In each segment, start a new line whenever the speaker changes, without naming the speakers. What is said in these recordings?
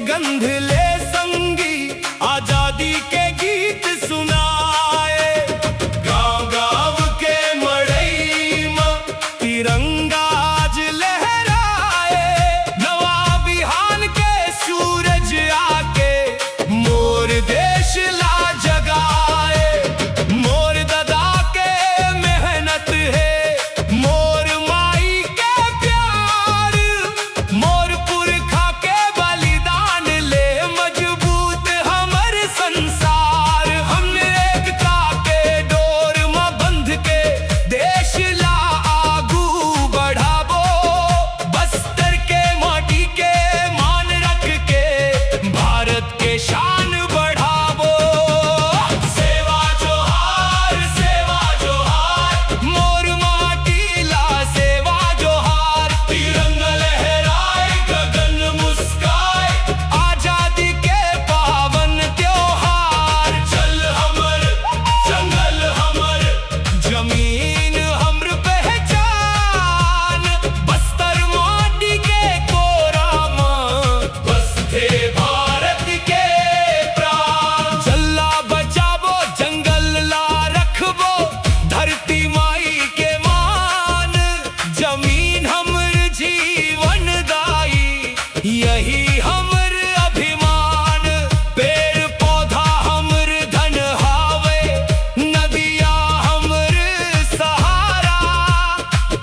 गंध ले संगी आजादी के गीत सुनाए। गांव गांव के मड़ई में तिरंगा आज लहराए। नवा बिहान के सूरज आके मोर देश ला जगाए। मोर दादा के मेहनत है, मोर माई के प्यार, मोर पुरखा के बलिदान ले मजबूत हमर संसार। हमने एकता के डोर में बंध के देश ला आगू बढ़ाबो। बस्तर के माटी के मान रख के भारत के शान बढ़ाबो। सेवा जोहार, सेवा जोहार, मोर माटी ला सेवा जोहार। तिरंगा लहराए, गगन मुस्काए, आजादी के पावन त्योहार। जल हमर, जंगल हमर, जमीन हमर पहचान। बस्तर माटी के कोरा में बसते भारत के प्राण। जल्ला बचाबो, जंगल ला रखबो, धरती माई के मान। जमीन हमर जीवन दाई, यही हमर अभिमान। पेड़ पौधा हमर धन हावे, नदिया हमर सहारा।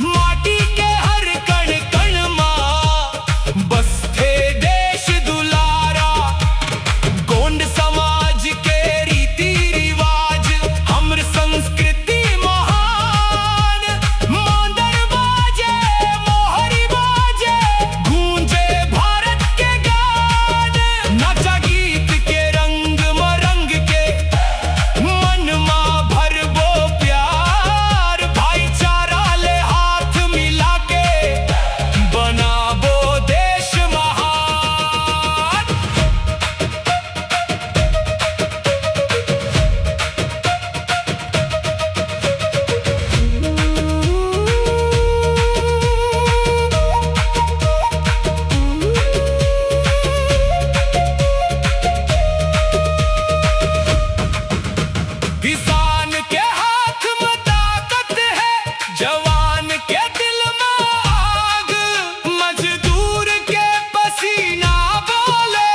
माटी के हर कण कण मां बसते देश दुलारा। गोंड समाज के रीति रिवाज, हमर संस्कृति महान। मांदर बाजे, मोहरी बाजे, गूंजे भारत के गान। नाचा गीत के रंग में रंग के, मन में भरबो प्यार। भाईचारा ले हाथ मिला के, बनाबो देश महान। किसान के हाथ में ताकत है, जवान के दिल में आग। मजदूर के पसीना बोले,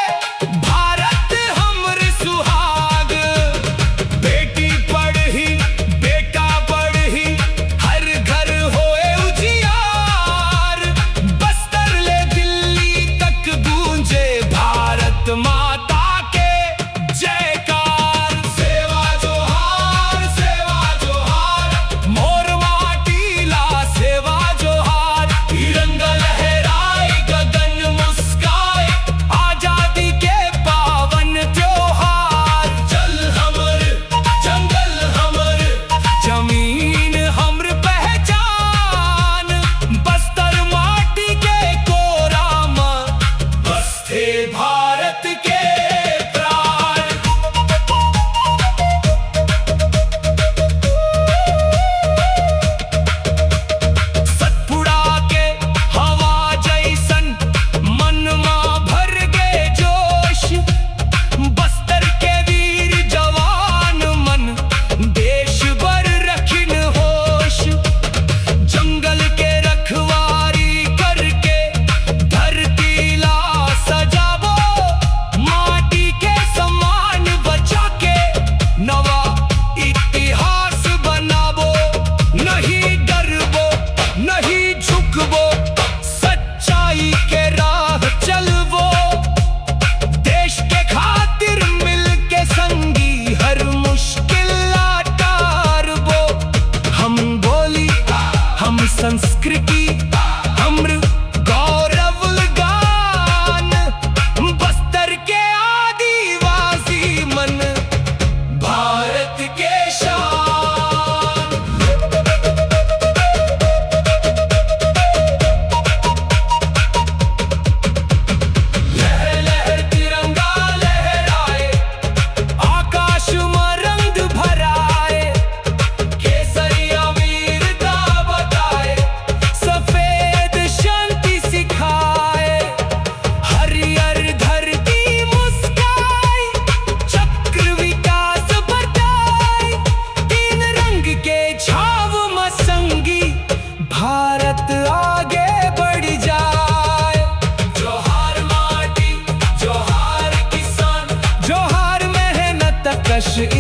भारत हमर सुहाग। बेटी पढ़ी, बेटा पढ़ी, हर घर होए उजियार। बस्तर ले दिल्ली तक गूंजे भारत माता के जयकार। सेवा जोहार, सेवा जोहार, मोर माटी ला सेवा जोहार। तिरंगा लहराए, गगन मुस्काए, आजादी के पावन त्योहार। जल हमर, जंगल हमर, जमीन हमर पहचान। बस्तर माटी के कोरा में बसते भारत के जश